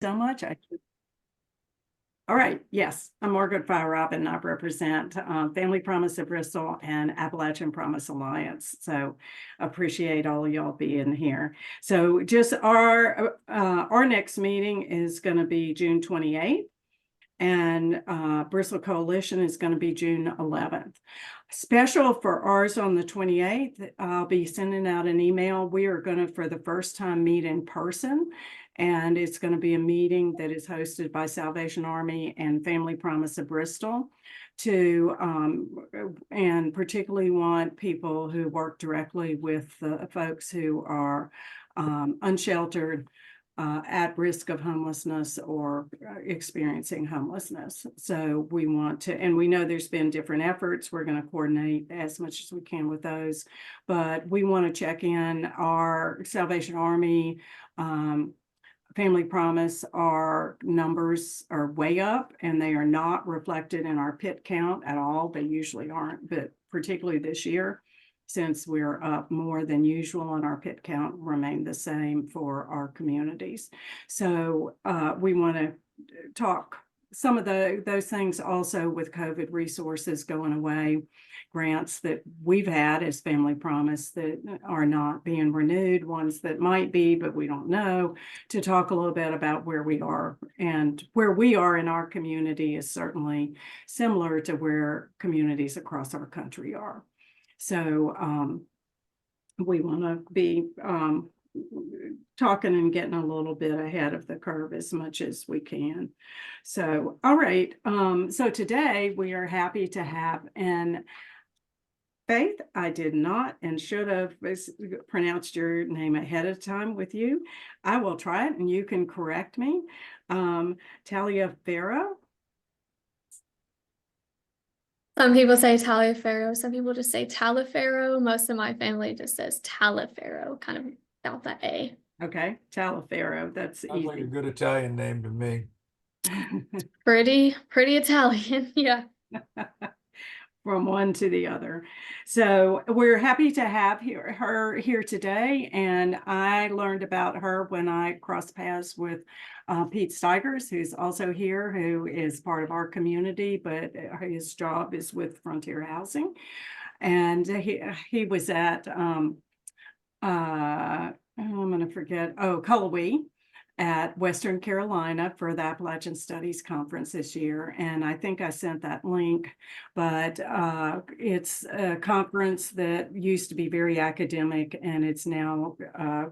so much. All right. Yes, I'm Margaret Fire-Robin, and I represent Family Promise of Bristol and Appalachian Promise Alliance. So appreciate all of y'all being here. So just our next meeting is going to be June 28th. And Bristol Coalition is going to be June 11th. Special for ours on the 28th, I'll be sending out an email. We are going to, for the first time, meet in person. And it's going to be a meeting that is hosted by Salvation Army and Family Promise of Bristol and particularly want people who work directly with the folks who are unsheltered, at risk of homelessness or experiencing homelessness. So we want to, and we know there's been different efforts. We're going to coordinate as much as we can with those, but we want to check in our Salvation Army, Family Promise, our numbers are way up and they are not reflected in our pit count at all. They usually aren't, but particularly this year, since we're up more than usual and our pit count remained the same for our communities. So we want to talk some of those things also with COVID resources going away, grants that we've had as Family Promise that are not being renewed, ones that might be, but we don't know, to talk a little bit about where we are. And where we are in our community is certainly similar to where communities across our country are. So we want to be talking and getting a little bit ahead of the curve as much as we can. So, all right. So today we are happy to have Faith, I did not and should have pronounced your name ahead of time with you. I will try it and you can correct me. Taliaferro. Some people say Taliaferro, some people just say Taliaferro. Most of my family just says Taliaferro, kind of without that A. Okay, Taliaferro, that's Sounds easy. like a good Italian name to me. Pretty Italian, yeah. From one to the other. So we're happy to have her here today. And I learned about her when I crossed paths with Pete Steigers, who's also here, who is part of our community, but his job is with Frontier Housing. And he was at, I'm going to forget, Cullowhee at Western Carolina for the Appalachian Studies Conference this year. And I think I sent that link, but it's a conference that used to be very academic and it's now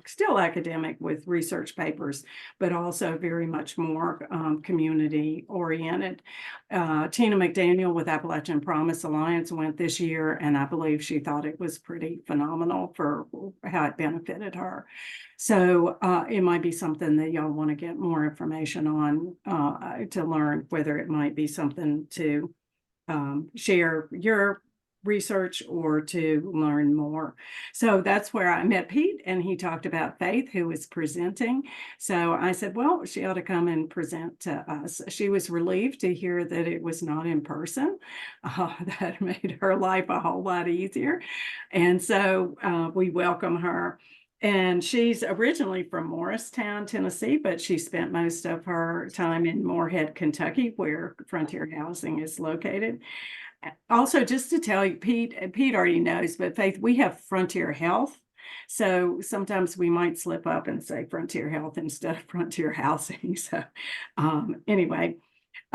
still academic with research papers, but also very much more community oriented. Tina McDaniel with Appalachian Promise Alliance went this year, and I believe she thought it was pretty phenomenal for how it benefited her. So it might be something that y'all want to get more information on to learn whether it might be something to share your research or to learn more. So that's where I met Pete, and he talked about Faith, who was presenting. So I said, well, she ought to come and present to us. She was relieved to hear that it was not in person. That made her life a whole lot easier. And so we welcome her. And she's originally from Morristown, Tennessee, but she spent most of her time in Moorhead, Kentucky, where Frontier Housing is located. Also, just to tell you, Pete already knows, but Faith, we have Frontier Health. So sometimes we might slip up and say Frontier Health instead of Frontier Housing. So anyway.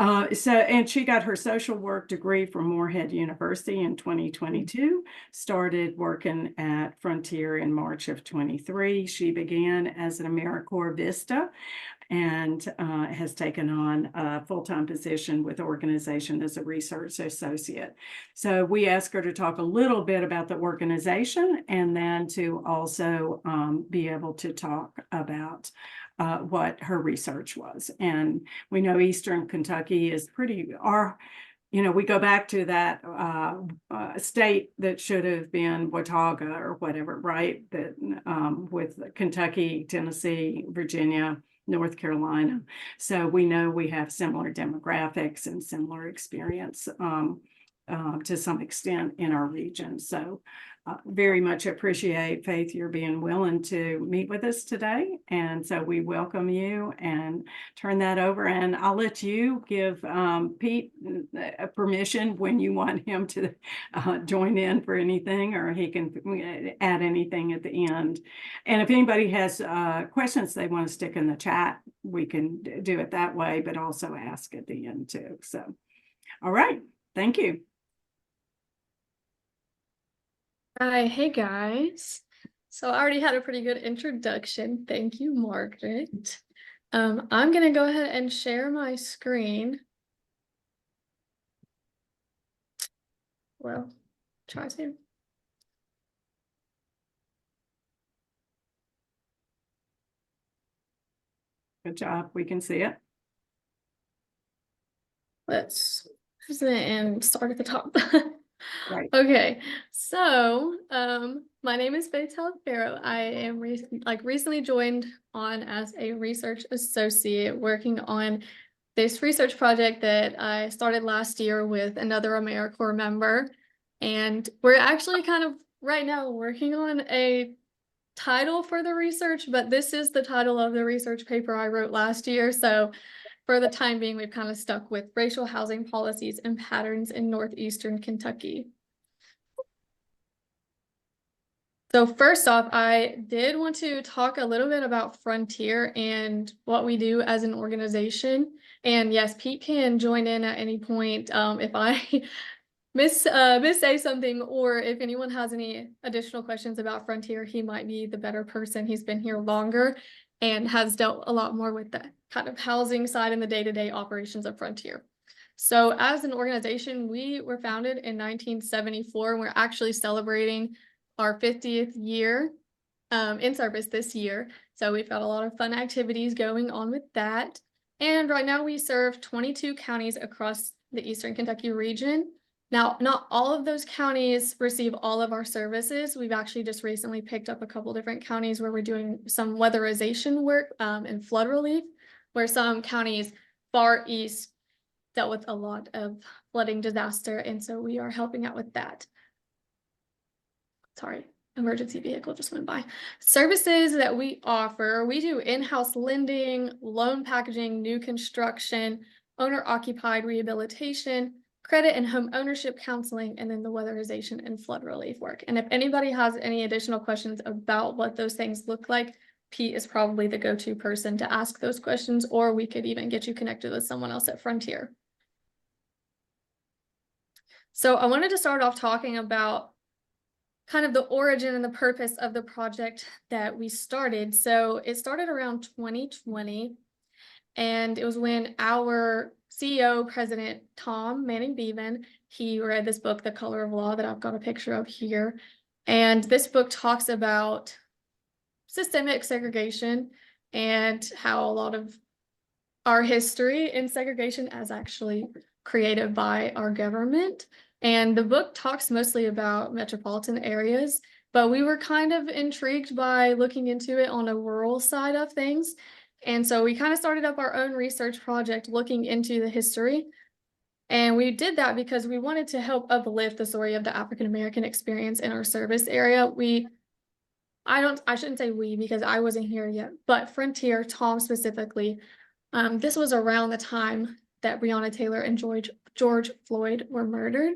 And she got her social work degree from Moorhead University in 2022, started working at Frontier in March of 23. She began as an AmeriCorps Vista and has taken on a full-time position with the organization as a research associate. So we asked her to talk a little bit about the organization and then to also be able to talk about what her research was. And we know Eastern Kentucky is pretty, we go back to that state that should have been Watauga or whatever, right? That with Kentucky, Tennessee, Virginia, North Carolina. So we know we have similar demographics and similar experience to some extent in our region. So very much appreciate, Faith, your being willing to meet with us today. And so we welcome you and turn that over. And I'll let you give Pete permission when you want him to join in for anything, or he can add anything at the end. And if anybody has questions they want to stick in the chat, we can do it that way, but also ask at the end too. So, all right. Thank you. Hi, hey guys. So I already had a pretty good introduction. Thank you, Margaret. I'm gonna go ahead and share my screen. Well, try to. Good job. We can see it. Let's and start at the top. Right. Okay, so my name is Faith Taliaferro. I am recently joined on as a research associate working on this research project that I started last year with another AmeriCorps member. And we're actually kind of right now working on a title for the research, but this is the title of the research paper I wrote last year. So for the time being, we've kind of stuck with racial housing policies and patterns in northeastern Kentucky. So first off, I did want to talk a little bit about Frontier and what we do as an organization. And yes, Pete can join in at any point if I say something, or if anyone has any additional questions about Frontier, he might be the better person. He's been here longer and has dealt a lot more with the kind of housing side and the day-to-day operations of Frontier. So as an organization, we were founded in 1974, and we're actually celebrating our 50th year in service this year. So we've got a lot of fun activities going on with that. And right now we serve 22 counties across the Eastern Kentucky region. Now, not all of those counties receive all of our services. We've actually just recently picked up a couple different counties where we're doing some weatherization work and flood relief, where some counties far east dealt with a lot of flooding disaster. And so we are helping out with that. Sorry, emergency vehicle just went by. Services that we offer, we do in-house lending, loan packaging, new construction, owner-occupied rehabilitation, credit and home ownership counseling, and then the weatherization and flood relief work. And if anybody has any additional questions about what those things look like, Pete is probably the go-to person to ask those questions, or we could even get you connected with someone else at Frontier. So I wanted to start off talking about kind of the origin and the purpose of the project that we started. So it started around 2020, and it was when our CEO, President Tom Manning Bevan, he read this book, The Color of Law, that I've got a picture of here. And this book talks about systemic segregation and how a lot of our history in segregation is actually created by our government. And the book talks mostly about metropolitan areas, but we were kind of intrigued by looking into it on a rural side of things. And so we kind of started up our own research project looking into the history. And we did that because we wanted to help uplift the story of the African-American experience in our service area. I shouldn't say we because I wasn't here yet, but Frontier, Tom specifically, this was around the time that Breonna Taylor and George Floyd were murdered.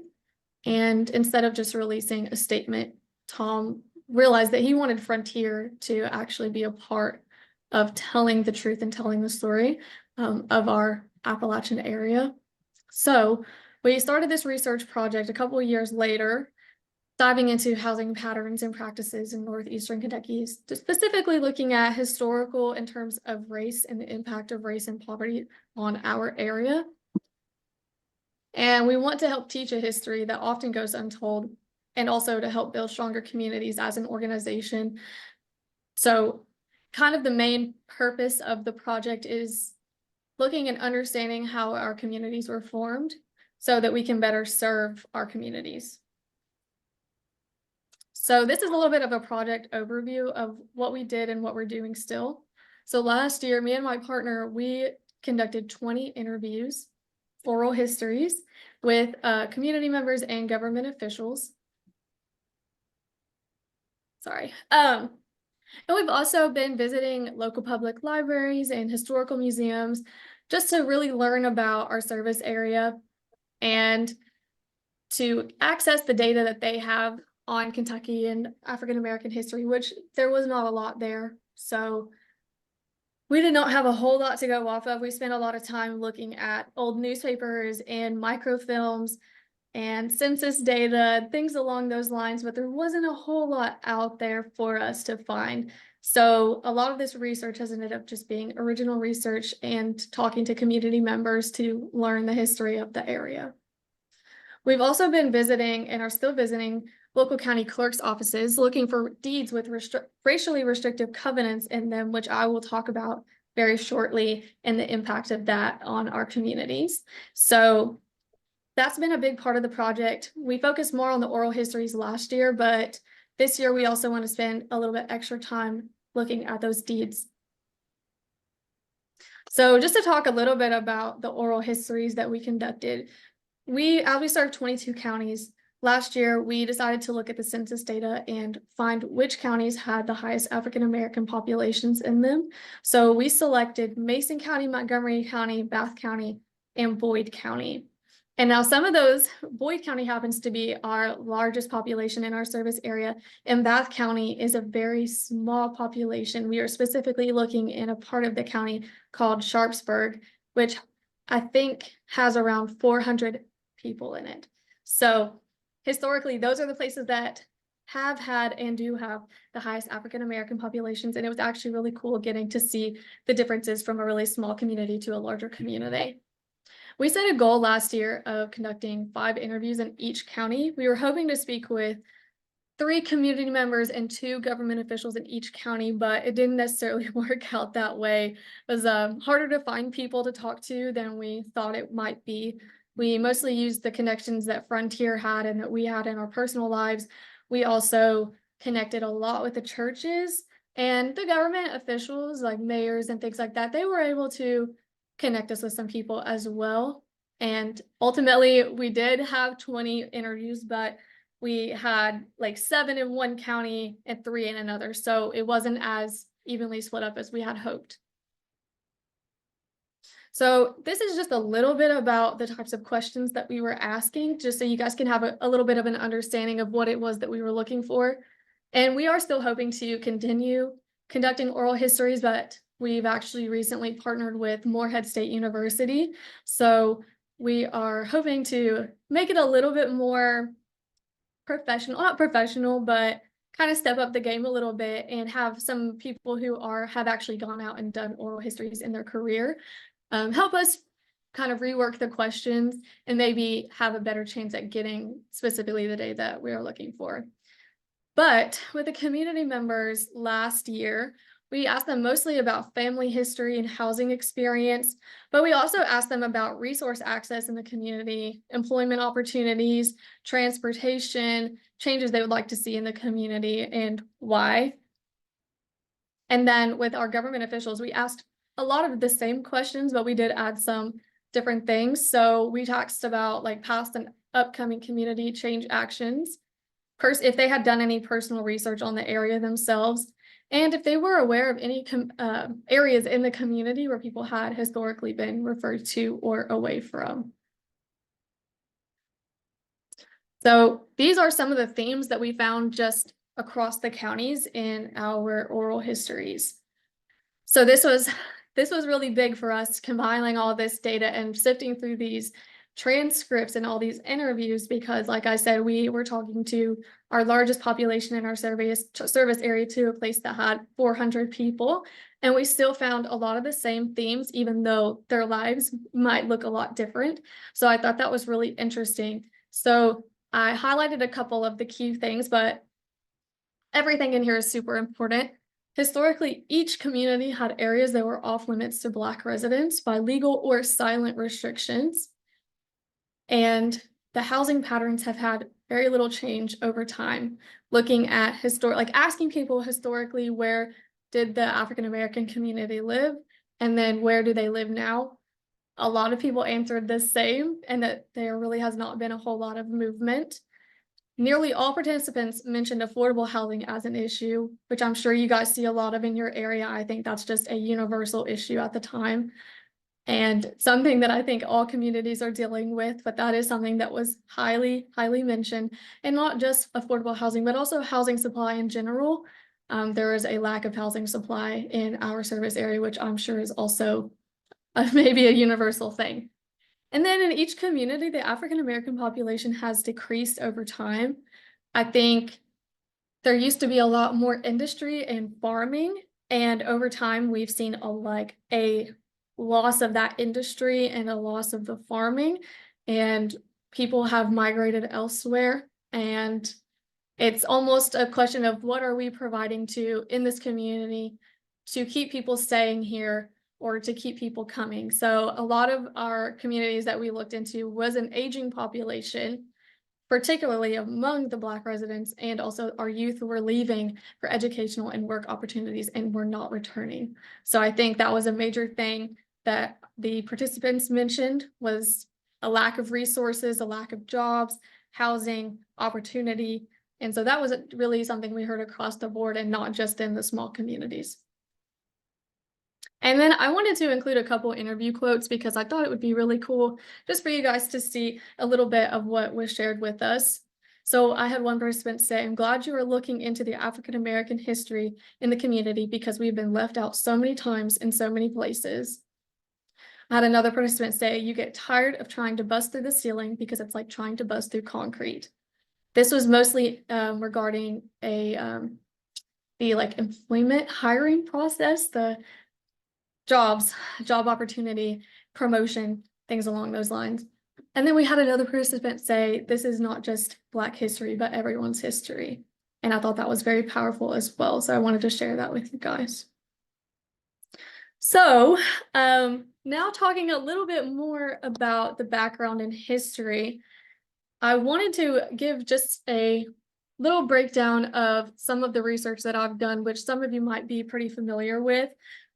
And instead of just releasing a statement, Tom realized that he wanted Frontier to actually be a part of telling the truth and telling the story of our Appalachian area. So we started this research project a couple of years later, diving into housing patterns and practices in northeastern Kentucky, specifically looking at historical in terms of race and the impact of race and poverty on our area. And we want to help teach a history that often goes untold, and also to help build stronger communities as an organization. So kind of the main purpose of the project is looking and understanding how our communities were formed so that we can better serve our communities. So this is a little bit of a project overview of what we did and what we're doing still. So last year, me and my partner, we conducted 20 interviews, oral histories with community members and government officials. Sorry. And we've also been visiting local public libraries and historical museums just to really learn about our service area and to access the data that they have on Kentucky and African American history, which there was not a lot there. So we did not have a whole lot to go off of. We spent a lot of time looking at old newspapers and microfilms and census data, things along those lines, but there wasn't a whole lot out there for us to find. So a lot of this research has ended up just being original research and talking to community members to learn the history of the area. We've also been visiting and are still visiting local county clerk's offices looking for deeds with racially restrictive covenants in them, which I will talk about very shortly, and the impact of that on our communities. So that's been a big part of the project. We focused more on the oral histories last year, but this year we also want to spend a little bit extra time looking at those deeds. So just to talk a little bit about the oral histories that we conducted, as we served 22 counties, last year we decided to look at the census data and find which counties had the highest African American populations in them. So we selected Mason County, Montgomery County, Bath County, and Boyd County. And now some of those, Boyd County happens to be our largest population in our service area, and Bath County is a very small population. We are specifically looking in a part of the county called Sharpsburg, which I think has around 400 people in it. So historically, those are the places that have had and do have the highest African American populations. And it was actually really cool getting to see the differences from a really small community to a larger community. We set a goal last year of conducting 5 interviews in each county. We were hoping to speak with 3 community members and 2 government officials in each county, but it didn't necessarily work out that way. It was harder to find people to talk to than we thought it might be. We mostly used the connections that Frontier had and that we had in our personal lives. We also connected a lot with the churches and the government officials like mayors and things like that. They were able to connect us with some people as well. And ultimately we did have 20 interviews, but we had like 7 in one county and 3 in another. So it wasn't as evenly split up as we had hoped. So this is just a little bit about the types of questions that we were asking, just so you guys can have a little bit of an understanding of what it was that we were looking for. And we are still hoping to continue conducting oral histories, but we've actually recently partnered with Morehead State University. So we are hoping to make it a little bit more professional, not professional, but kind of step up the game a little bit and have some people who have actually gone out and done oral histories in their career help us kind of rework the questions and maybe have a better chance at getting specifically the data that we are looking for. But with the community members last year, we asked them mostly about family history and housing experience, but we also asked them about resource access in the community, employment opportunities, transportation, changes they would like to see in the community, and why. And then with our government officials, we asked a lot of the same questions, but we did add some different things. So we talked about like past and upcoming community change actions, if they had done any personal research on the area themselves, and if they were aware of any areas in the community where people had historically been referred to or away from. So these are some of the themes that we found just across the counties in our oral histories. So this was really big for us, compiling all this data and sifting through these transcripts and all these interviews, because like I said, we were talking to our largest population in our service area, to a place that had 400 people, and we still found a lot of the same themes, even though their lives might look a lot different. So I thought that was really interesting. So I highlighted a couple of the key things, but everything in here is super important. Historically, each community had areas that were off limits to Black residents by legal or silent restrictions. And the housing patterns have had very little change over time. Looking at asking people historically, where did the African American community live? And then where do they live now? A lot of people answered the same, and that there really has not been a whole lot of movement. Nearly all participants mentioned affordable housing as an issue, which I'm sure you guys see a lot of in your area. I think that's just a universal issue at the time, and something that I think all communities are dealing with, but that is something that was highly, highly mentioned. And not just affordable housing, but also housing supply in general. There is a lack of housing supply in our service area, which I'm sure is also maybe a universal thing. And then in each community, the African American population has decreased over time. I think there used to be a lot more industry and farming, and over time we've seen a loss of that industry and a loss of the farming, and people have migrated elsewhere. And it's almost a question of what are we providing to in this community to keep people staying here or to keep people coming. So a lot of our communities that we looked into was an aging population, particularly among the Black residents, and also our youth who were leaving for educational and work opportunities and were not returning. So I think that was a major thing that the participants mentioned, was a lack of resources, a lack of jobs, housing, opportunity. And so that was really something we heard across the board and not just in the small communities. And then I wanted to include a couple interview quotes because I thought it would be really cool just for you guys to see a little bit of what was shared with us. So I had one participant say, "I'm glad you are looking into the African American history in the community because we've been left out so many times in so many places." I had another participant say, "You get tired of trying to bust through the ceiling because it's like trying to bust through concrete." This was mostly regarding the employment hiring process, the job opportunity, promotion, things along those lines. And then we had another participant say, "This is not just Black history, but everyone's history." And I thought that was very powerful as well. So I wanted to share that with you guys. So now talking a little bit more about the background and history, I wanted to give just a little breakdown of some of the research that I've done, which some of you might be pretty familiar with.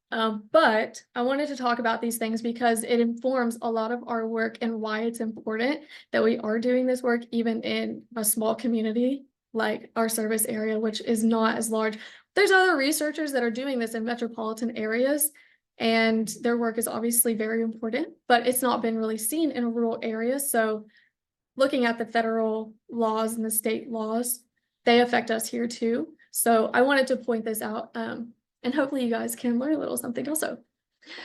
But I wanted to talk about these things because it informs a lot of our work and why it's important that we are doing this work even in a small community like our service area, which is not as large. There's other researchers that are doing this in metropolitan areas, and their work is obviously very important, but it's not been really seen in a rural area. So looking at the federal laws and the state laws, they affect us here too. So I wanted to point this out. And hopefully you guys can learn a little something also.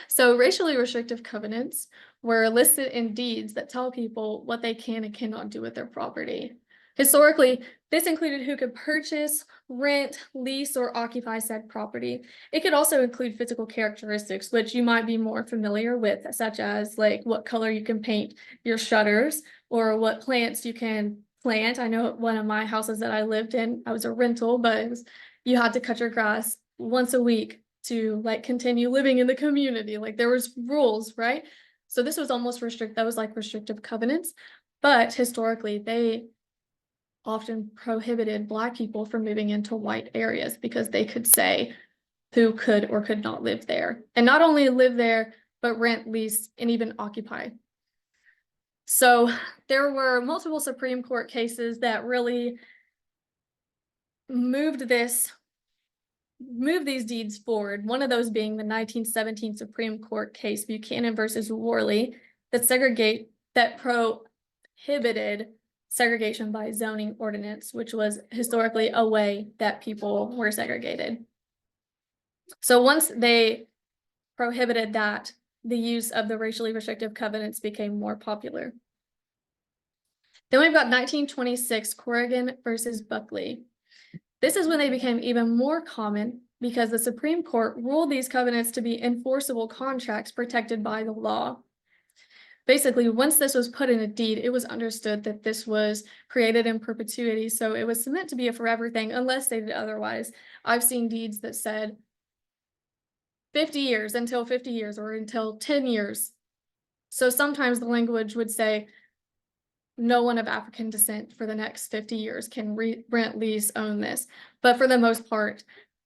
So racially restrictive covenants were listed in deeds that tell people what they can and cannot do with their property. Historically, this included who could purchase, rent, lease, or occupy said property. It could also include physical characteristics, which you might be more familiar with, such as like what color you can paint your shutters or what plants you can plant. I know one of my houses that I lived in, I was a rental, but you had to cut your grass once a week to like continue living in the community. Like there was rules, right? So this was almost that was like restrictive covenants, but historically they often prohibited Black people from moving into white areas because they could say who could or could not live there, and not only live there, but rent, lease, and even occupy. So there were multiple Supreme Court cases that really moved these deeds forward. One of those being the 1917 Supreme Court case, Buchanan versus Worley, that prohibited segregation by zoning ordinance, which was historically a way that people were segregated. So once they prohibited that, the use of the racially restrictive covenants became more popular. Then we've got 1926 Corrigan versus Buckley. This is when they became even more common because the Supreme Court ruled these covenants to be enforceable contracts protected by the law. Basically, once this was put in a deed, it was understood that this was created in perpetuity, so it was meant to be a forever thing unless stated otherwise. I've seen deeds that said 50 years, until 50 years, or until 10 years. So sometimes the language would say no one of African descent for the next 50 years can rent, lease, own this. But for the most part,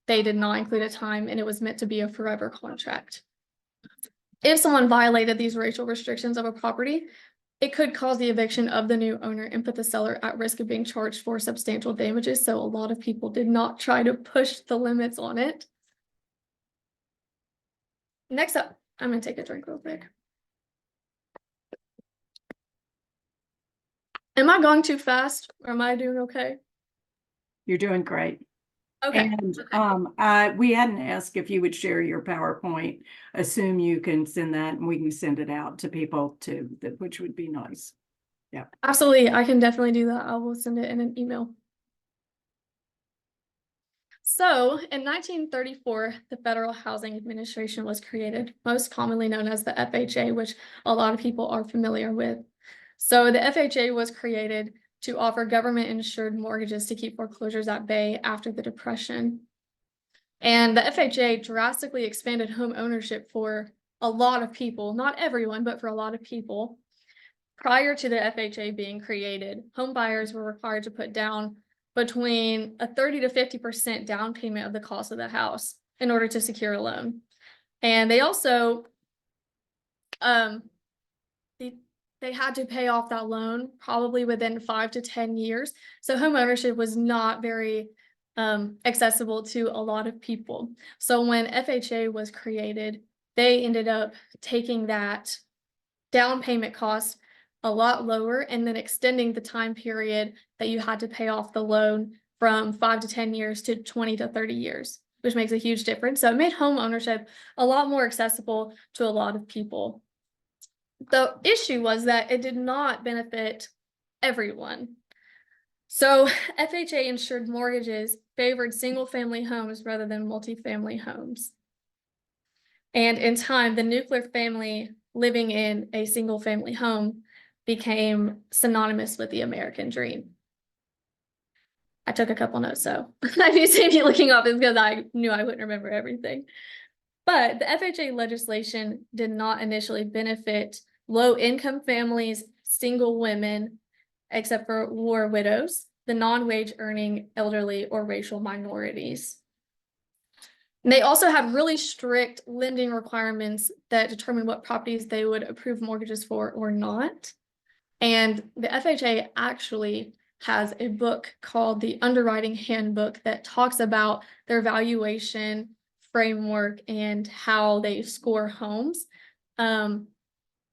they did not include a time, and it was meant to be a forever contract. If someone violated these racial restrictions of a property, it could cause the eviction of the new owner and put the seller at risk of being charged for substantial damages. So a lot of people did not try to push the limits on it. Next up, I'm going to take a drink real quick. Am I going too fast or am I doing okay? You're doing great. Okay. And we hadn't asked if you would share your PowerPoint. Assume you can send that and we can send it out to people too, which would be nice. Yeah. Absolutely. I can definitely do that. I will send it in an email. So in 1934, the Federal Housing Administration was created, most commonly known as the FHA, which a lot of people are familiar with. So the FHA was created to offer government-insured mortgages to keep foreclosures at bay after the Depression. And the FHA drastically expanded home ownership for a lot of people, not everyone, but for a lot of people. Prior to the FHA being created, home buyers were required to put down between a 30 to 50% down payment of the cost of the house in order to secure a loan. And they also, they had to pay off that loan probably within 5 to 10 years. So home ownership was not very accessible to a lot of people. So when FHA was created, they ended up taking that down payment cost a lot lower and then extending the time period that you had to pay off the loan from 5 to 10 years to 20 to 30 years, which makes a huge difference. So it made home ownership a lot more accessible to a lot of people. The issue was that it did not benefit everyone. So FHA insured mortgages favored single-family homes rather than multifamily homes. And in time, the nuclear family living in a single-family home became synonymous with the American dream. I took a couple notes, so if you see me looking up, it's because I knew I wouldn't remember everything. But the FHA legislation did not initially benefit low-income families, single women, except for war widows, the non-wage earning elderly, or racial minorities. And they also had really strict lending requirements that determine what properties they would approve mortgages for or not. And the FHA actually has a book called the Underwriting Handbook that talks about their valuation framework and how they score homes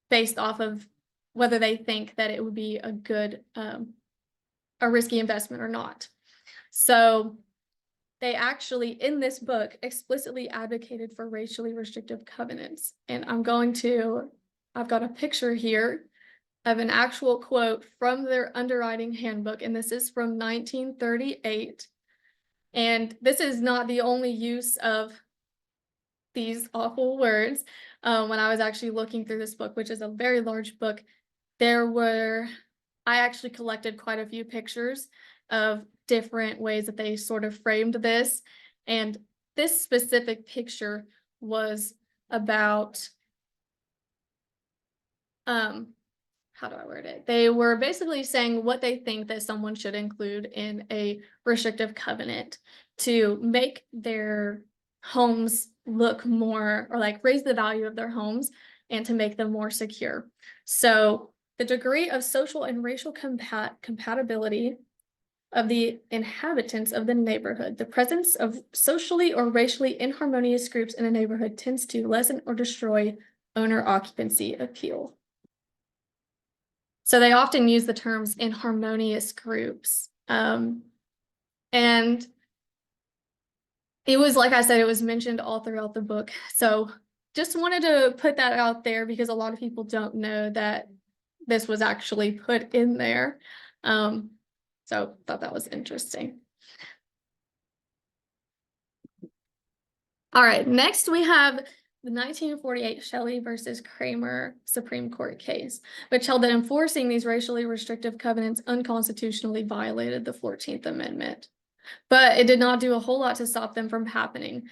based off of whether they think that it would be a good, a risky investment or not. So they actually, in this book, explicitly advocated for racially restrictive covenants. And I've got a picture here of an actual quote from their underwriting handbook, and this is from 1938. And this is not the only use of these awful words. When I was actually looking through this book, which is a very large book, I actually collected quite a few pictures of different ways that they sort of framed this. And this specific picture was about, how do I word it? They were basically saying what they think that someone should include in a restrictive covenant to make their homes look more, or like raise the value of their homes and to make them more secure. So the degree of social and racial compatibility of the inhabitants of the neighborhood. The presence of socially or racially inharmonious groups in a neighborhood tends to lessen or destroy owner occupancy appeal. So they often use the terms inharmonious groups. And it was, like I said, it was mentioned all throughout the book. So just wanted to put that out there because a lot of people don't know that this was actually put in there. So thought that was interesting. All right, next we have the 1948 Shelley versus Kramer Supreme Court case, which held that enforcing these racially restrictive covenants unconstitutionally violated the 14th Amendment. But it did not do a whole lot to stop them from happening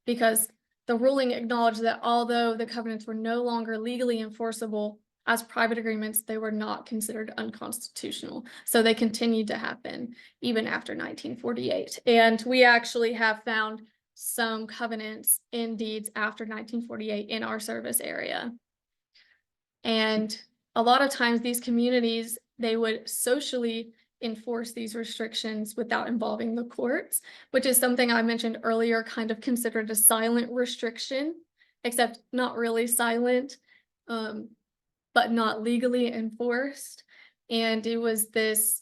because the ruling acknowledged that although the covenants were no longer legally enforceable as private agreements, they were not considered unconstitutional. So they continued to happen even after 1948. And we actually have found some covenants in deeds after 1948 in our service area. And a lot of times these communities, they would socially enforce these restrictions without involving the courts, which is something I mentioned earlier, kind of considered a silent restriction, except not really silent, but not legally enforced. And it was this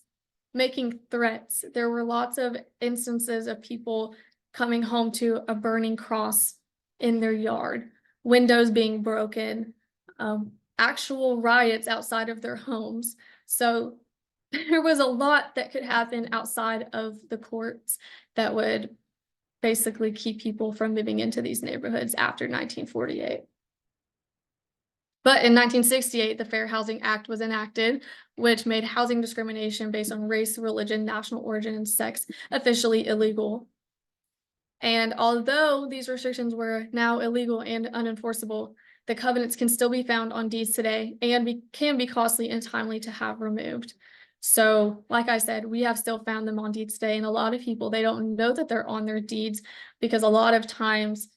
making threats. There were lots of instances of people coming home to a burning cross in their yard, windows being broken, actual riots outside of their homes. So there was a lot that could happen outside of the courts that would basically keep people from moving into these neighborhoods after 1948. But in 1968, the Fair Housing Act was enacted, which made housing discrimination based on race, religion, national origin, and sex officially illegal. And although these restrictions were now illegal and unenforceable, the covenants can still be found on deeds today and can be costly and timely to have removed. So, like I said, we have still found them on deeds today, and a lot of people, they don't know that they're on their deeds because a lot of times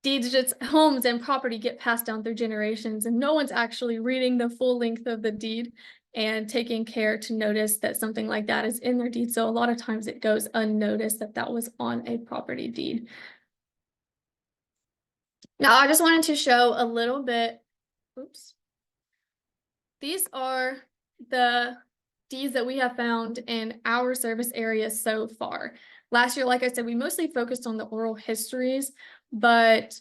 deeds, just homes and property, get passed down through generations, and no one's actually reading the full length of the deed and taking care to notice that something like that is in their deed. So a lot of times it goes unnoticed that that was on a property deed. Now, I just wanted to show a little bit, oops. These are the deeds that we have found in our service area so far. Last year, like I said, we mostly focused on the oral histories, but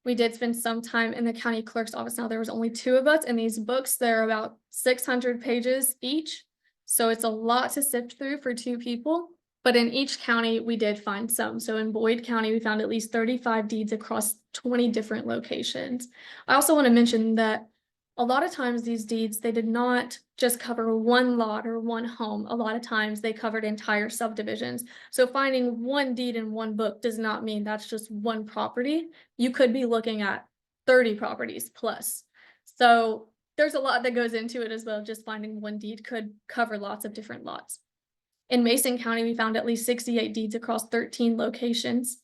we did spend some time in the county clerk's office. Now, there was only 2 of us in these books. They're about 600 pages each. So it's a lot to sift through for 2 people. But in each county, we did find some. So in Boyd County, we found at least 35 deeds across 20 different locations. I also want to mention that a lot of times these deeds, they did not just cover one lot or one home. A lot of times they covered entire subdivisions. So finding one deed in one book does not mean that's just one property. You could be looking at 30 properties plus. So there's a lot that goes into it as well. Just finding one deed could cover lots of different lots. In Mason County, we found at least 68 deeds across 13 locations.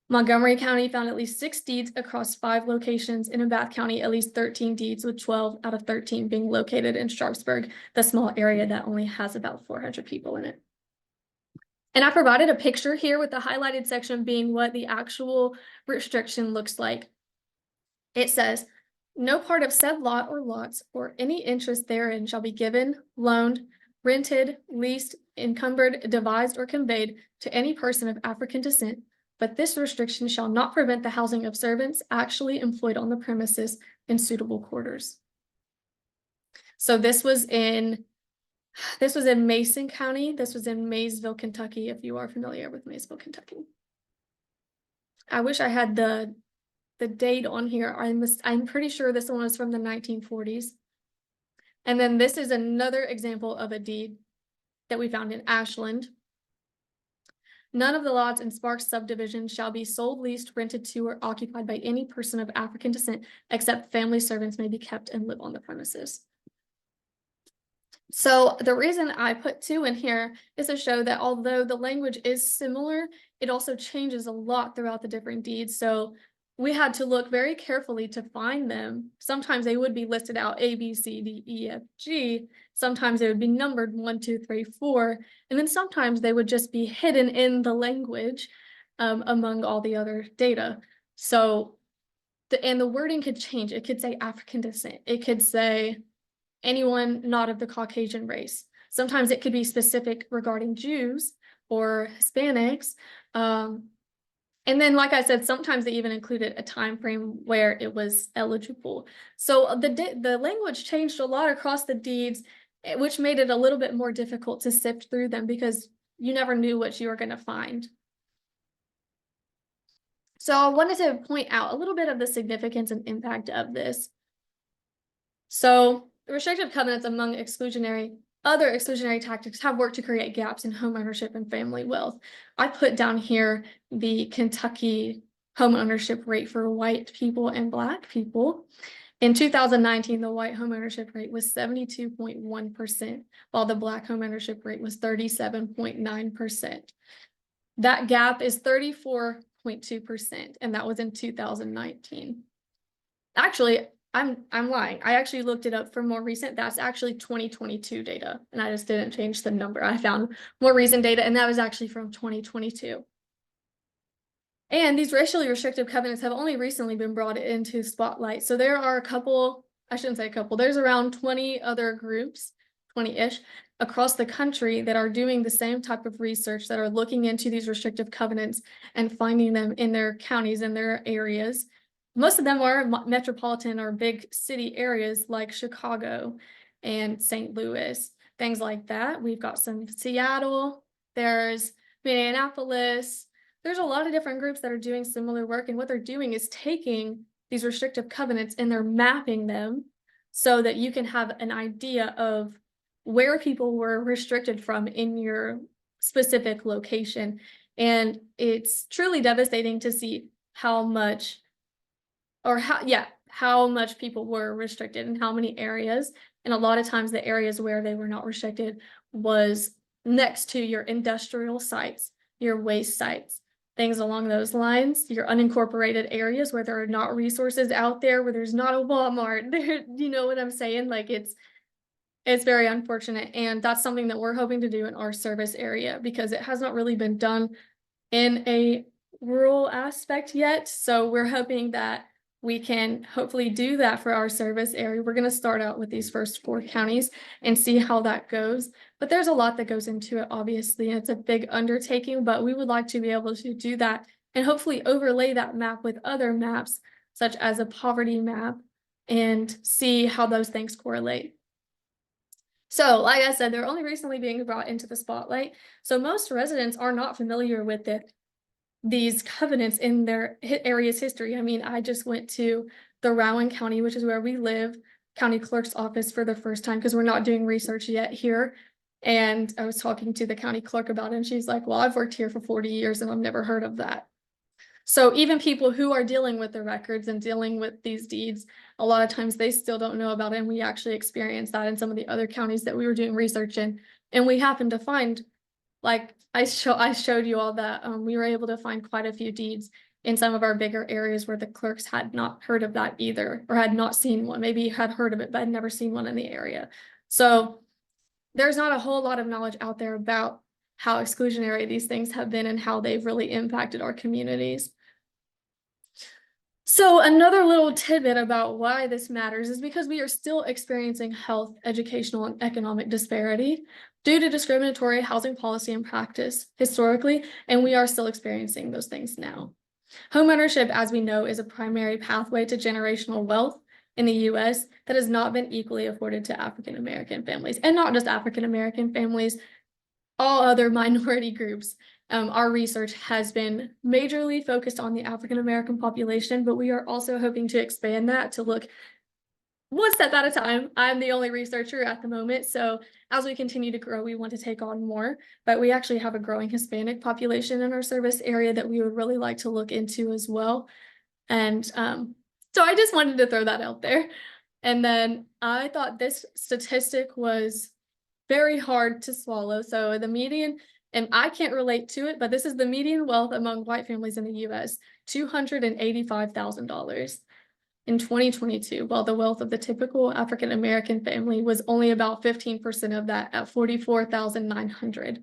Montgomery County found at least 6 deeds across 5 locations, and in Bath County, at least 13 deeds, with 12 out of 13 being located in Sharpsburg, the small area that only has about 400 people in it. And I provided a picture here with the highlighted section being what the actual restriction looks like. It says, no part of said lot or lots or any interest therein shall be given, loaned, rented, leased, encumbered, devised, or conveyed to any person of African descent, but this restriction shall not prevent the housing of servants actually employed on the premises in suitable quarters. So this was in Mason County. This was in Maysville, Kentucky, if you are familiar with Maysville, Kentucky. I wish I had the date on here. I'm pretty sure this one was from the 1940s. And then this is another example of a deed that we found in Ashland. None of the lots in Sparks subdivision shall be sold, leased, rented to, or occupied by any person of African descent, except family servants may be kept and live on the premises. So the reason I put 2 in here is to show that although the language is similar, it also changes a lot throughout the different deeds. So we had to look very carefully to find them. Sometimes they would be listed out A, B, C, D, E, F, G. Sometimes they would be numbered 1, 2, 3, 4. And then sometimes they would just be hidden in the language among all the other data. So the wording could change. It could say African descent. It could say anyone not of the Caucasian race. Sometimes it could be specific regarding Jews or Hispanics. And then, like I said, sometimes they even included a time frame where it was eligible. So the language changed a lot across the deeds, which made it a little bit more difficult to sift through them because you never knew what you were going to find. So I wanted to point out a little bit of the significance and impact of this. So the restrictive covenants among other exclusionary tactics have worked to create gaps in home ownership and family wealth. I put down here the Kentucky home ownership rate for white people and Black people. In 2019, the white home ownership rate was 72.1%, while the Black home ownership rate was 37.9%. That gap is 34.2%, and that was in 2019. Actually, I'm lying. I actually looked it up for more recent. That's actually 2022 data, and I just didn't change the number. I found more recent data, and that was actually from 2022. And these racially restrictive covenants have only recently been brought into spotlight. So there are a couple, I shouldn't say a couple, there's around 20 other groups, 20-ish, across the country that are doing the same type of research, that are looking into these restrictive covenants and finding them in their counties and their areas. Most of them are metropolitan or big city areas like Chicago and St. Louis, things like that. We've got some Seattle, there's Minneapolis. There's a lot of different groups that are doing similar work, and what they're doing is taking these restrictive covenants and they're mapping them so that you can have an idea of where people were restricted from in your specific location. And it's truly devastating to see how much people were restricted and how many areas. And a lot of times the areas where they were not restricted was next to your industrial sites, your waste sites, things along those lines, your unincorporated areas where there are not resources out there, where there's not a Walmart. There, you know what I'm saying? Like it's very unfortunate. And that's something that we're hoping to do in our service area, because it has not really been done in a rural aspect yet. So we're hoping that we can hopefully do that for our service area. We're going to start out with these first 4 counties and see how that goes. But there's a lot that goes into it, obviously, and it's a big undertaking, but we would like to be able to do that and hopefully overlay that map with other maps, such as a poverty map, and see how those things correlate. So, like I said, they're only recently being brought into the spotlight. So most residents are not familiar with these covenants in their area's history. I mean, I just went to the Rowan County, which is where we live, county clerk's office for the first time, because we're not doing research yet here. And I was talking to the county clerk about it, and she's like, well, I've worked here for 40 years and I've never heard of that. So even people who are dealing with the records and dealing with these deeds, a lot of times they still don't know about it. And we actually experienced that in some of the other counties that we were doing research in. And we happened to find, like I showed you all that we were able to find quite a few deeds in some of our bigger areas where the clerks had not heard of that either, or had not seen one. Maybe had heard of it, but had never seen one in the area. So there's not a whole lot of knowledge out there about how exclusionary these things have been and how they've really impacted our communities. So another little tidbit about why this matters is because we are still experiencing health, educational, and economic disparity due to discriminatory housing policy and practice historically, and we are still experiencing those things now. Homeownership, as we know, is a primary pathway to generational wealth in the US that has not been equally afforded to African American families, and not just African American families, all other minority groups. Our research has been majorly focused on the African American population, but we are also hoping to expand that to look one step at a time. I'm the only researcher at the moment, so as we continue to grow, we want to take on more, but we actually have a growing Hispanic population in our service area that we would really like to look into as well. And so I just wanted to throw that out there. And then I thought this statistic was very hard to swallow. So the median, and I can't relate to it, but this is the median wealth among white families in the US, $285,000 in 2022, while the wealth of the typical African American family was only about 15% of that at $44,900,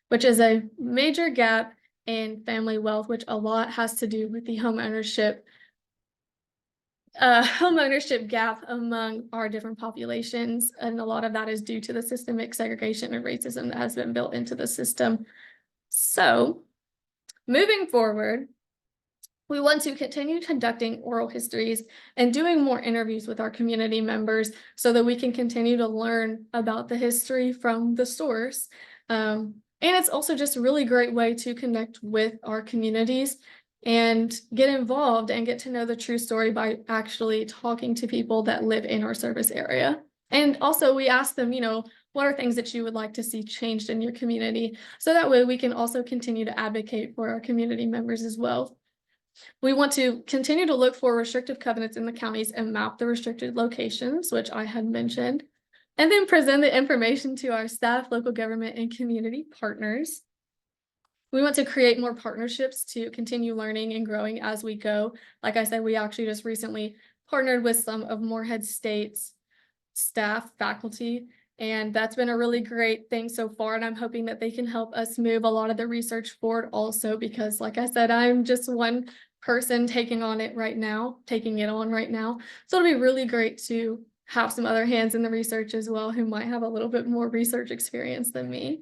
which is a major gap in family wealth, which a lot has to do with the homeownership gap among our different populations. And a lot of that is due to the systemic segregation and racism that has been built into the system. So moving forward, we want to continue conducting oral histories and doing more interviews with our community members so that we can continue to learn about the history from the source. And it's also just a really great way to connect with our communities and get involved and get to know the true story by actually talking to people that live in our service area. And also we ask them, what are things that you would like to see changed in your community? So that way we can also continue to advocate for our community members as well. We want to continue to look for restrictive covenants in the counties and map the restricted locations, which I had mentioned, and then present the information to our staff, local government, and community partners. We want to create more partnerships to continue learning and growing as we go. Like I said, we actually just recently partnered with some of Morehead State's staff, faculty, and that's been a really great thing so far. And I'm hoping that they can help us move a lot of the research forward also, because like I said, I'm just one person taking it on right now. So it'll be really great to have some other hands in the research as well who might have a little bit more research experience than me.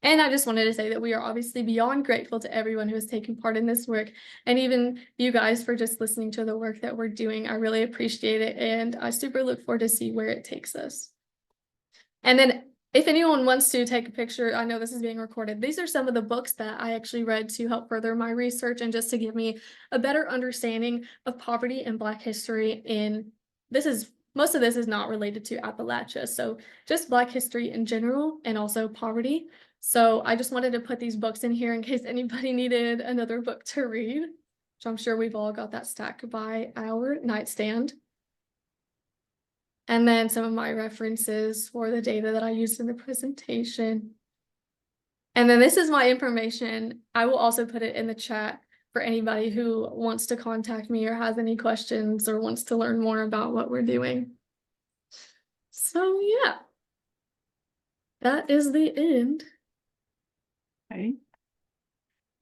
And I just wanted to say that we are obviously beyond grateful to everyone who has taken part in this work, and even you guys for just listening to the work that we're doing. I really appreciate it, and I super look forward to see where it takes us. And then if anyone wants to take a picture, I know this is being recorded. These are some of the books that I actually read to help further my research and just to give me a better understanding of poverty and Black history most of this is not related to Appalachia, so just Black history in general and also poverty. So I just wanted to put these books in here in case anybody needed another book to read, which I'm sure we've all got that stacked by our nightstand. And then some of my references for the data that I used in the presentation. And then this is my information. I will also put it in the chat for anybody who wants to contact me or has any questions or wants to learn more about what we're doing. So yeah, that is the end. Okay.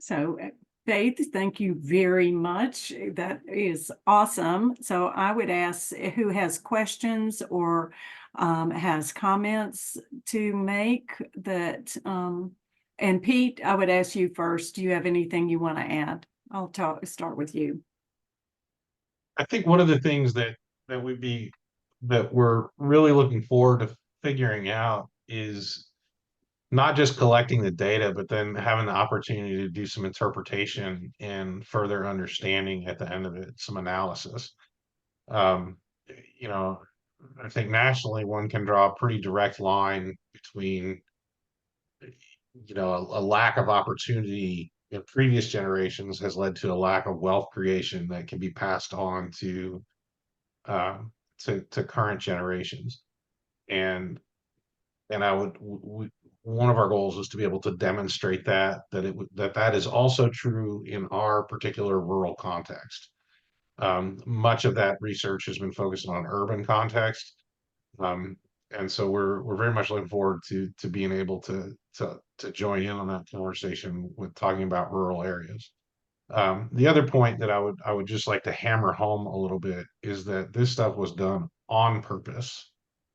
So Faith, thank you very much. That is awesome. So I would ask who has questions or has comments to make that, and Pete, I would ask you first. Do you have anything you want to add? I'll start with you. I think one of the things that we're really looking forward to figuring out is not just collecting the data, but then having the opportunity to do some interpretation and further understanding at the end of it, some analysis. You know, I think nationally one can draw a pretty direct line between, you know, a lack of opportunity in previous generations has led to a lack of wealth creation that can be passed on to current generations. And one of our goals is to be able to demonstrate that is also true in our particular rural context. Much of that research has been focused on urban context. And so we're very much looking forward to being able to join in on that conversation with talking about rural areas. The other point that I would just like to hammer home a little bit is that this stuff was done on purpose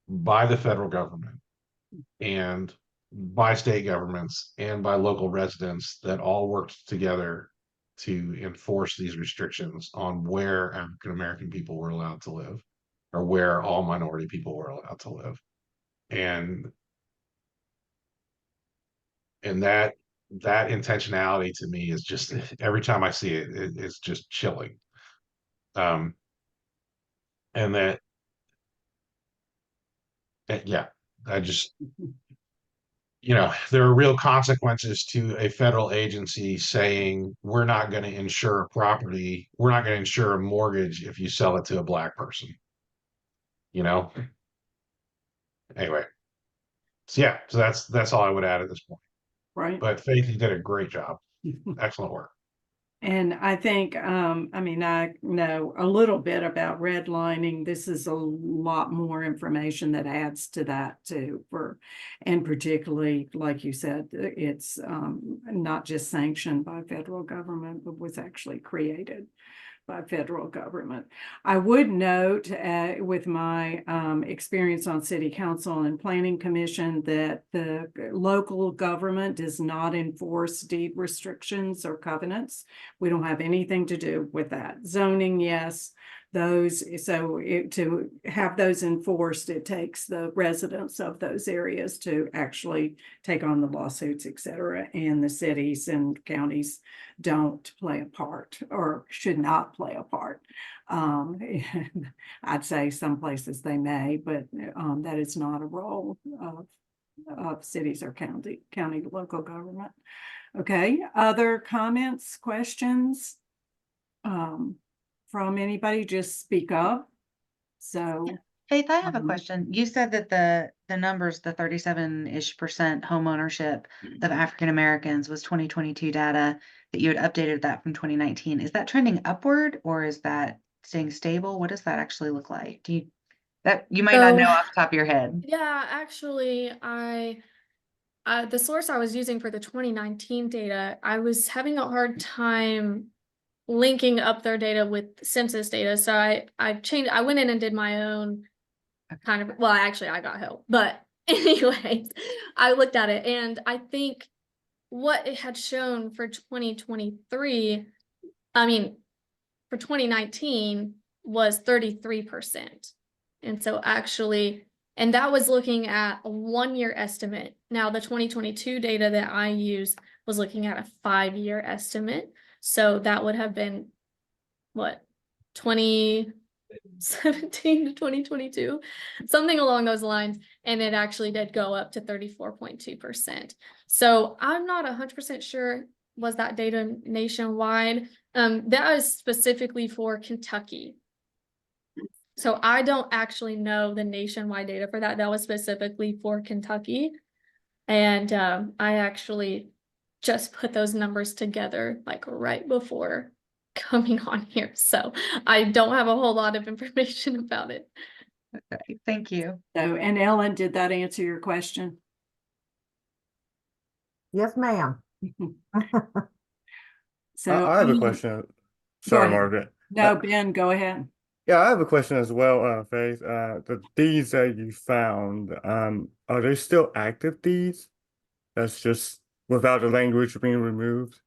by the federal government and by state governments and by local residents that all worked together to enforce these restrictions on where African American people were allowed to live, or where all minority people were allowed to live. And that intentionality to me is just, every time I see it, it's just chilling. And that, yeah, I just, you know, there are real consequences to a federal agency saying, we're not going to insure a property, we're not going to insure a mortgage if you sell it to a Black person. You know? Anyway. So yeah, so that's all I would add at this point. Right. But Faith, you did a great job. Excellent work. And I think, I mean, I know a little bit about redlining. This is a lot more information that adds to that too, and particularly, like you said, it's not just sanctioned by federal government, but was actually created by federal government. I would note with my experience on city council and planning commission that the local government does not enforce deed restrictions or covenants. We don't have anything to do with that. Zoning, yes, to have those enforced, it takes the residents of those areas to actually take on the lawsuits, et cetera, and the cities and counties don't play a part, or should not play a part. I'd say some places they may, but that is not a role of cities or county local government. Okay, other comments, questions from anybody? Just speak up. So Yeah. Faith, I have a question. You said that the numbers, the 37-ish% home ownership of African Americans was 2022 data, that you had updated that from 2019. Is that trending upward or is that staying stable? What does that actually look like? You might not know So- off the top of your head. Yeah, actually, the source I was using for the 2019 data, I was having a hard time linking up their data with census data. So I went in and did my own kind of, well, actually I got help, but anyways, I looked at it and I think what it had shown for 2023, I mean, for 2019 was 33%. And so actually, and that was looking at a 1-year estimate. Now, the 2022 data that I used was looking at a 5-year estimate. So that would have been what, 2017 to 2022, something along those lines. And it actually did go up to 34.2%. So I'm not 100% sure, was that data nationwide? That is specifically for Kentucky. So I don't actually know the nationwide data for that. That was specifically for Kentucky. And I actually just put those numbers together like right before coming on here. So I don't have a whole lot of information about it. Okay, thank you. So, and Ellen, did that answer your question? Yes, ma'am. So I have a question. Sorry, ahead. Margaret. No, Ben, go ahead. Yeah, I have a question as well, Faith. The deeds that you found, are they still active deeds? That's just without the language being removed?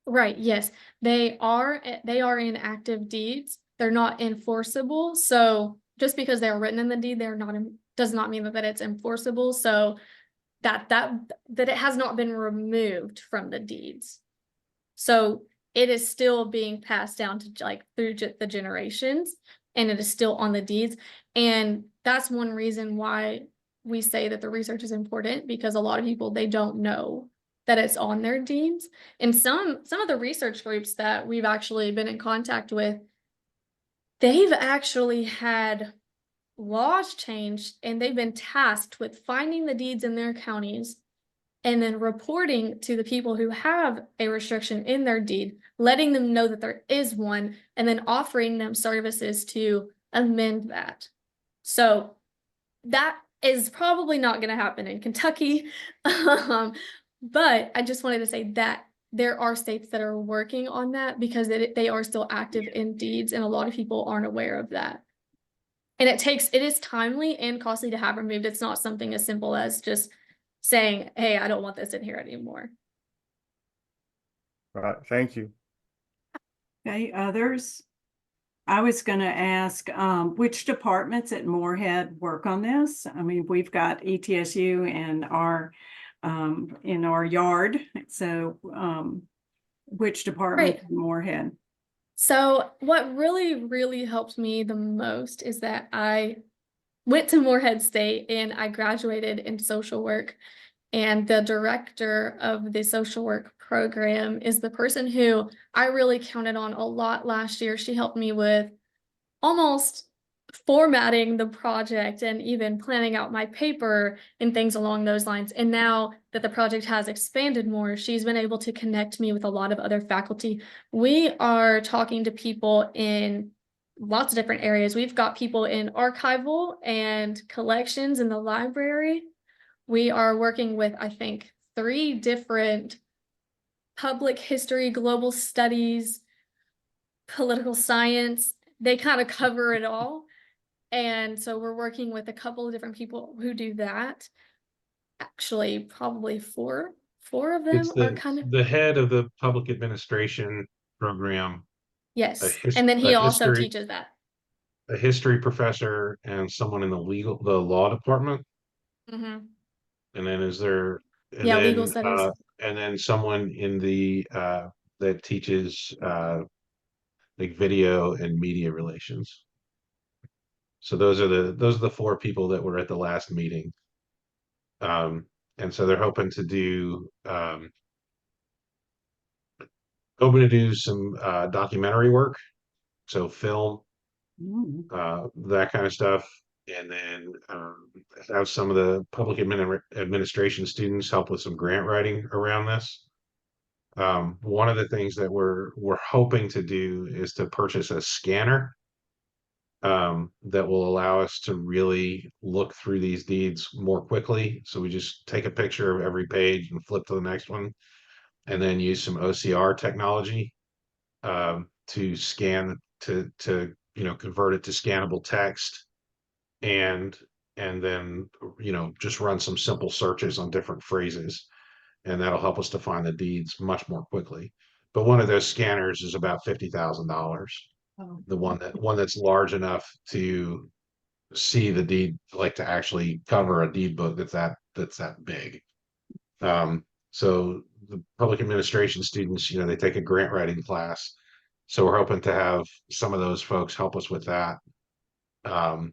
Right, yes, they are inactive deeds. They're not enforceable. So just because they're written in the deed, they're not, does not mean that it's enforceable. So that it has not been removed from the deeds. So it is still being passed down to like through the generations, and it is still on the deeds. And that's one reason why we say that the research is important, because a lot of people, they don't know that it's on their deeds. And some of the research groups that we've actually been in contact with, they've actually had laws changed and they've been tasked with finding the deeds in their counties and then reporting to the people who have a restriction in their deed, letting them know that there is one, and then offering them services to amend that. So that is probably not going to happen in Kentucky. But I just wanted to say that there are states that are working on that, because they are still active in deeds, and a lot of people aren't aware of that. And it is timely and costly to have removed. It's not something as simple as just saying, hey, I don't want this in here anymore. Right, thank you. Okay, others? I was going to ask which departments at Moorhead work on this. I mean, we've got ETSU and in our yard. So which department Right. in Moorhead? So what really, really helped me the most is that I went to Moorhead State and I graduated in social work. And the director of the social work program is the person who I really counted on a lot last year. She helped me with almost formatting the project and even planning out my paper and things along those lines. And now that the project has expanded more, she's been able to connect me with a lot of other faculty. We are talking to people in lots of different areas. We've got people in archival and collections in the library. We are working with, I think, 3 different public history, global studies, political science. They kind of cover it all. And so we're working with a couple of different people who do that. Actually, probably four of them It's are kind of, the head of the public administration program, yes. his- And then he a also history- teaches that. a history professor, and someone in the law department. Mhm. And then is there, and Yeah, then, legal studies. and then someone in the, that teaches, like video and media relations. So those are the 4 people that were at the last meeting. And so they're hoping to do, some, documentary work. So film, Mm. that kind of stuff. And then, have some of the public administration students help with some grant writing around this. One of the things that we're hoping to do is to purchase a scanner that will allow us to really look through these deeds more quickly. So we just take a picture of every page and flip to the next one, and then use some OCR technology to scan to convert it to scannable text, and then just run some simple searches on different phrases, and that'll help us to find the deeds much more quickly. But one of those scanners is about $50,000. Oh. The one that's large enough to see the deed, like to actually cover a deed book that's that big. So the public administration students, they take a grant writing class. So we're hoping to have some of those folks help us with that. And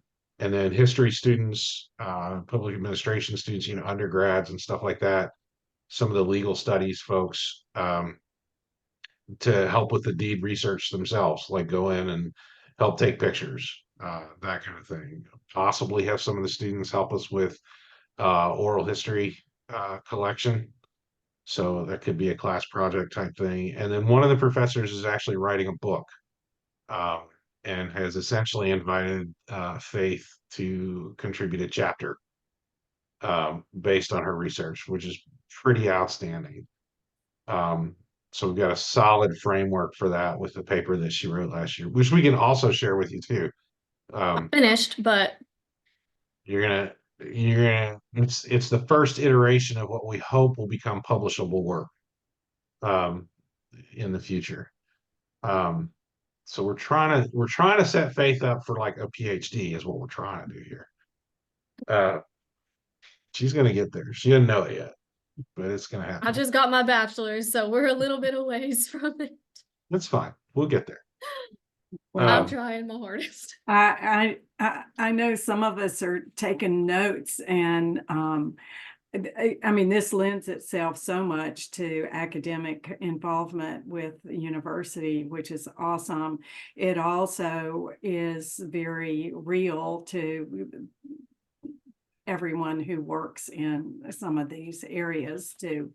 then history students, public administration students, undergrads and stuff like that. Some of the legal studies folks, to help with the deed research themselves, like go in and help take pictures, that kind of thing. Possibly have some of the students help us with oral history collection. So that could be a class project type thing. And then one of the professors is actually writing a book, um, and has essentially invited Faith to contribute a chapter based on her research, which is pretty outstanding. So we've got a solid framework for that with the paper that she wrote last year, which we can also share with you too. Finished, but You're gonna it's the first iteration of what we hope will become publishable work in the future. So we're trying to set Faith up for like a PhD is what we're trying to do here. She's gonna get there. She doesn't know it yet, but it's gonna I happen. just got my bachelor's, so we're a little bit away from it. That's fine. We'll get there. I'm Um, trying my hardest. I know some of us are taking notes, and I mean, this lends itself so much to academic involvement with the university, which is awesome. It also is very real to everyone who works in some of these areas to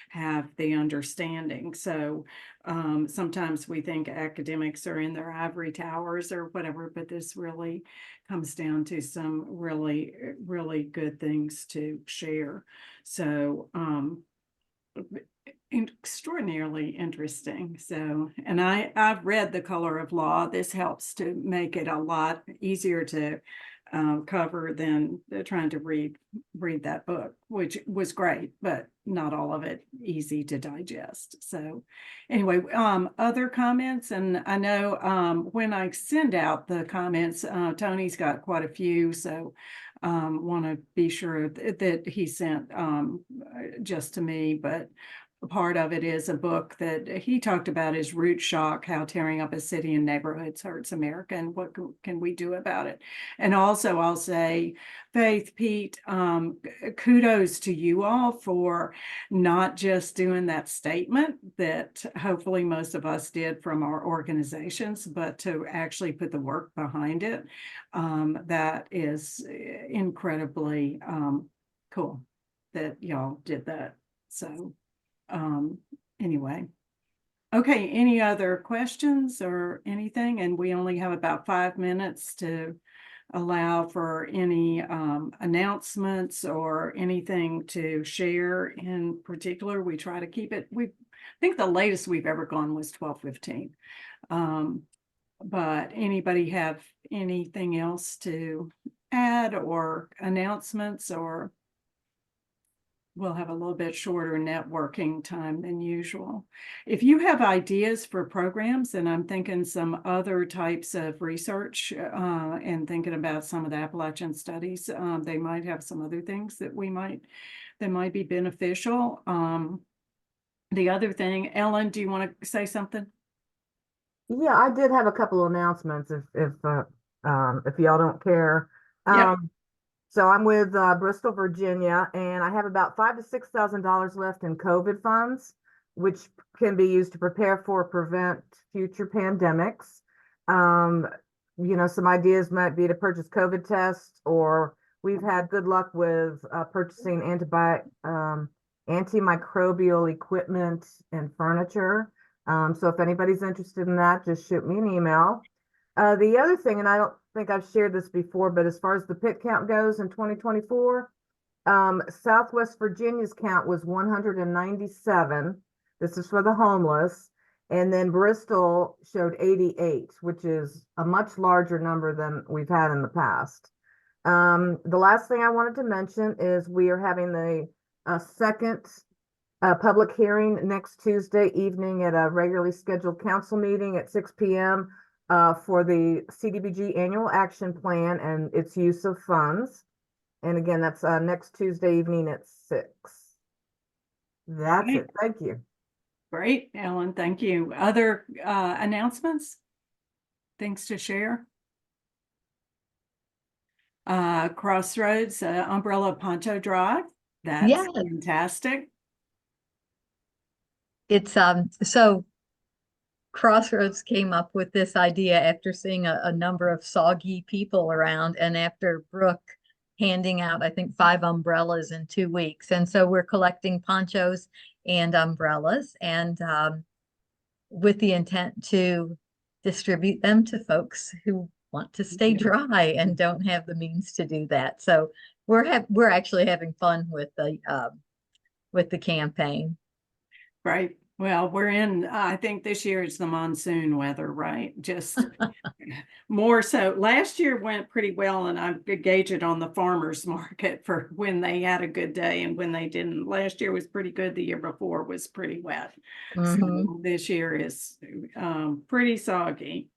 have the understanding. So sometimes we think academics are in their ivory towers or whatever, but this really comes down to some really, really good things to share. So extraordinarily interesting. So, and I've read The Color of Law. This helps to make it a lot easier to cover than trying to read that book, which was great, but not all of it easy to digest. So anyway, other comments, and I know when I send out the comments, Tony's got quite a few, so want to be sure that he sent just to me, but a part of it is a book that he talked about is Root Shock, How Tearing Up a City and Neighborhoods Hurts America, and what can we do about it? And also I'll say, Faith, Pete, kudos to you all for not just doing that statement that hopefully most of us did from our organizations, but to actually put the work behind it. That is incredibly cool that y'all did that. So anyway, okay, any other questions or anything? And we only have about 5 minutes to allow for any announcements or anything to share in particular. We try to keep it, I think the latest we've ever gone was 12:15. But anybody have anything else to add or announcements, or we'll have a little bit shorter networking time than usual. If you have ideas for programs, and I'm thinking some other types of research and thinking about some of the Appalachian studies, they might have some other things that might be beneficial. The other thing, Ellen, do you want to say something? Yeah, I did have a couple of announcements if y'all don't care. Yep. So I'm with Bristol, Virginia, and I have about $5,000 to $6,000 left in COVID funds, which can be used to prepare for prevent future pandemics. Some ideas might be to purchase COVID tests, or we've had good luck with purchasing antimicrobial equipment and furniture. So if anybody's interested in that, just shoot me an email. The other thing, and I don't think I've shared this before, but as far as the pit count goes in 2024, Southwest Virginia's count was 197. This is for the homeless. And then Bristol showed 88, which is a much larger number than we've had in the past. The last thing I wanted to mention is we are having the second public hearing next Tuesday evening at a regularly scheduled council meeting at 6 p.m. For the CDBG annual action plan and its use of funds. And again, that's next Tuesday evening at 6. That's Great. it. Thank you. Great, Ellen, thank you. Other announcements? Things to share? Crossroads Umbrella Poncho Drive. That's Yes. fantastic. It's so Crossroads came up with this idea after seeing a number of soggy people around and after Brooke handing out, I think, 5 umbrellas in 2 weeks. And so we're collecting ponchos and umbrellas and with the intent to distribute them to folks who want to stay dry and don't have the means to do that. So we're actually having fun with the campaign. Right. Well, we're in, I think this year is the monsoon weather, right? Just more so. Last year went pretty well, and I gauge it on the farmers market for when they had a good day and when they didn't. Last year was pretty good. The year before was pretty wet. So this year is pretty soggy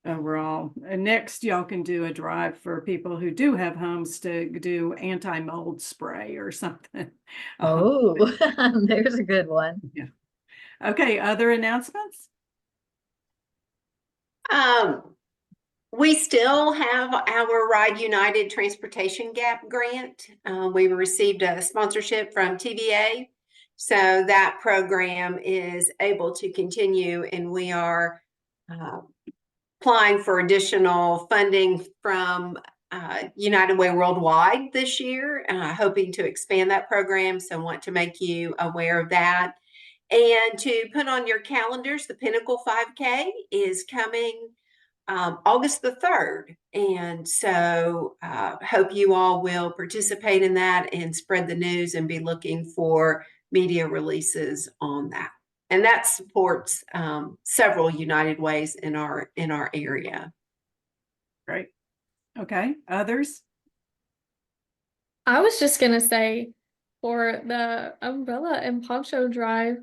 overall. And next, y'all can do a drive for people who do have homes to do anti-mold spray or something. Oh, there's a good one. Yeah. Okay, other announcements? We still have our Ride United Transportation Gap Grant. We received a sponsorship from TVA. So that program is able to continue, and we are applying for additional funding from United Way Worldwide this year, hoping to expand that program. So want to make you aware of that. And to put on your calendars, the Pinnacle 5K is coming August the 3rd. And so hope you all will participate in that and spread the news and be looking for media releases on that. And that supports several United Ways in our area. Great. Okay, others? I was just gonna say for the umbrella and poncho drive,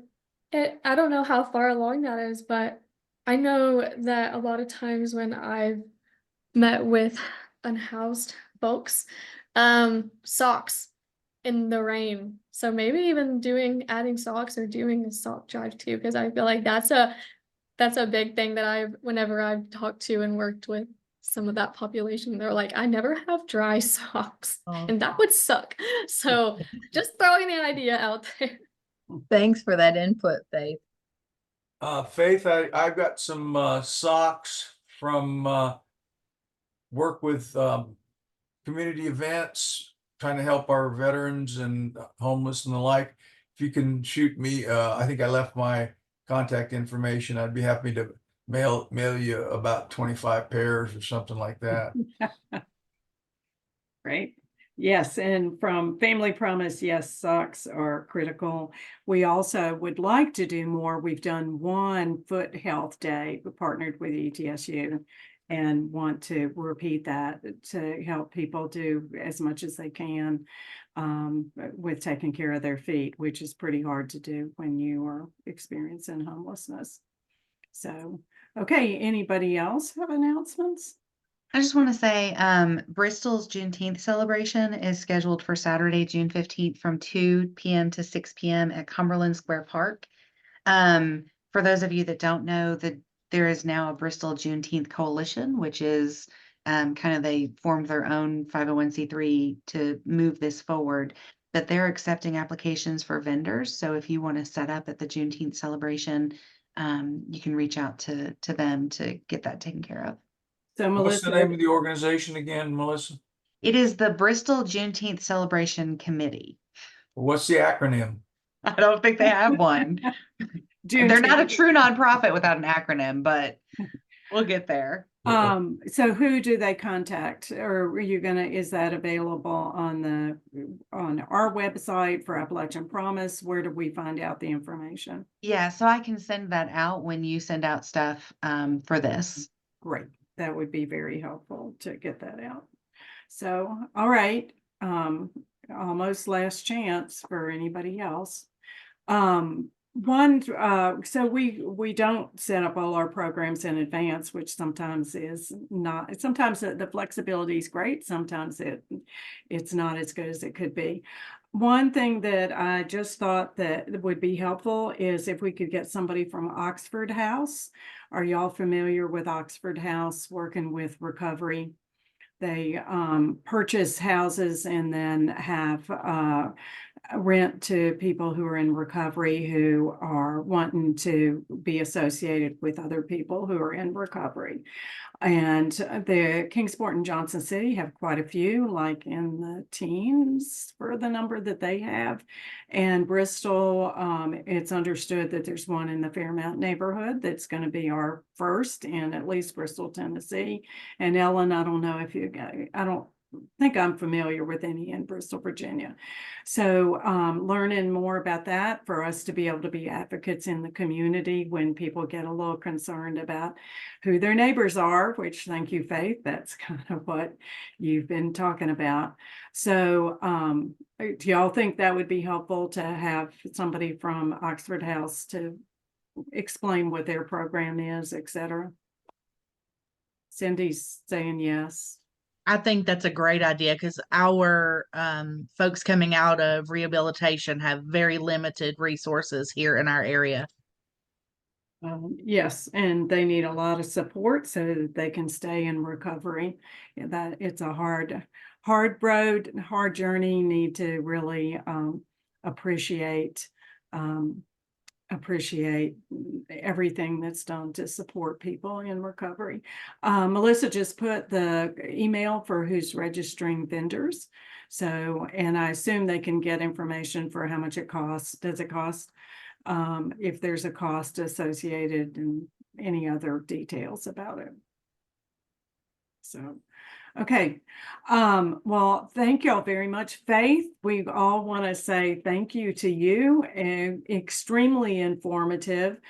I don't know how far along that is, but I know that a lot of times when I've met with unhoused folks, socks in the rain. So maybe even adding socks or doing a sock drive too, because I feel like that's a big thing that whenever I've talked to and worked with some of that population, they're like, I never have dry socks, and that would suck. So just throwing the idea out there. Thanks for that input, Faith. Faith, I've got some socks from work with community events, trying to help our veterans and homeless and the like. If you can shoot me, I think I left my contact information. I'd be happy to mail you about 25 pairs or something like that. Great. Yes, and from Family Promise, yes, socks are critical. We also would like to do more. We've done one foot health day, we partnered with ETSU, and want to repeat that to help people do as much as they can with taking care of their feet, which is pretty hard to do when you are experiencing homelessness. So, okay, anybody else have announcements? I just want to say, Bristol's Juneteenth celebration is scheduled for Saturday, June 15th from 2 p.m. to 6 p.m. at Cumberland Square Park. For those of you that don't know, that there is now a Bristol Juneteenth Coalition, which is they formed their own 501c3 to move this forward, but they're accepting applications for vendors. So if you want to set up at the Juneteenth celebration, you can reach out to them to get that taken care of. So What's the Melissa, name of the organization again, Melissa? It is the Bristol Juneteenth Celebration Committee. What's the acronym? I don't think they have one. They're not a true nonprofit without an acronym, but we'll get there. So who do they contact, or are you gonna, is that available on our website for Appalachian Promise? Where do we find out the information? Yeah, so I can send that out when you send out stuff for this. Great, that would be very helpful to get that out. So, all right, almost last chance for anybody else. So we don't set up all our programs in advance, which sometimes is not, sometimes the flexibility is great, sometimes it's not as good as it could be. One thing that I just thought that would be helpful is if we could get somebody from Oxford House. Are y'all familiar with Oxford House working with recovery? They purchase houses and then have rent to people who are in recovery who are wanting to be associated with other people who are in recovery. And the Kingsport and Johnson City have quite a few, like in the teens for the number that they have. And Bristol, it's understood that there's one in the Fairmount neighborhood that's going to be our first in at least Bristol, Tennessee. And Ellen, I don't know if I don't think I'm familiar with any in Bristol, Virginia. So learning more about that for us to be able to be advocates in the community when people get a little concerned about who their neighbors are, which, thank you, Faith, that's kind of what you've been talking about. So do y'all think that would be helpful to have somebody from Oxford House to explain what their program is, et cetera? Cindy's saying yes. I think that's a great idea because our folks coming out of rehabilitation have very limited resources here in our area. Yes, and they need a lot of support so that they can stay in recovery. That it's a hard road, hard journey. Need to really appreciate everything that's done to support people in recovery. Melissa just put the email for who's registering vendors. So, and I assume they can get information for how much it costs. Does it cost? If there's a cost associated and any other details about it. So, okay. Well, thank y'all very much. Faith, we all want to say thank you to you, and extremely informative.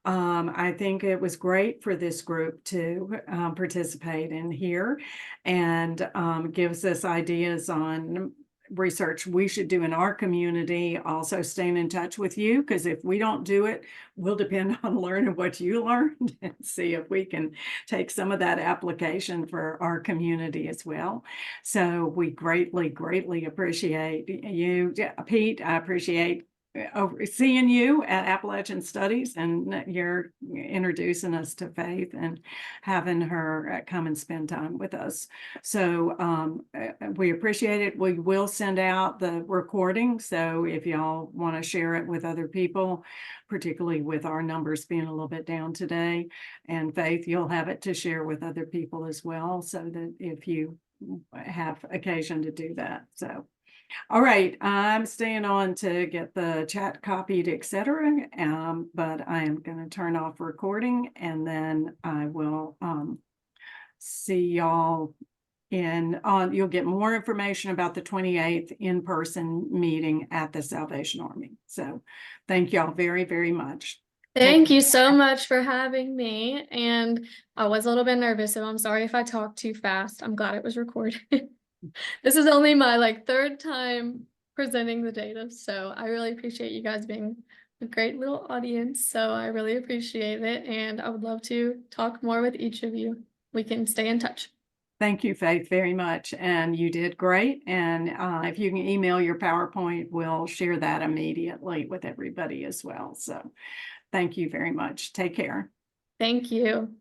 I think it was great for this group to participate in here, and gives us ideas on research we should do in our community. Also staying in touch with you, because if we don't do it, we'll depend on learning what you learned and see if we can take some of that application for our community as well. So we greatly appreciate you, Pete. I appreciate seeing you at Appalachian Studies, and you're introducing us to Faith and having her come and spend time with us. So we appreciate it. We will send out the recording. So if y'all want to share it with other people, particularly with our numbers being a little bit down today, and Faith, you'll have it to share with other people as well, so that if you have occasion to do that. So all right, I'm staying on to get the chat copied, etc. But I am going to turn off recording, and then I will see y'all you'll get more information about the 28th in-person meeting at the Salvation Army. So thank y'all very much. Thank you so much for having me. And I was a little bit nervous, so I'm sorry if I talked too fast. I'm glad it was recorded. This is only my third time presenting the data, so I really appreciate you guys being a great little audience. So I really appreciate it, and I would love to talk more with each of you. We can stay in touch. Thank you, Faith, very much. And you did great. And if you can email your PowerPoint, we'll share that immediately with everybody as well. So thank you very much. Take care. Thank you.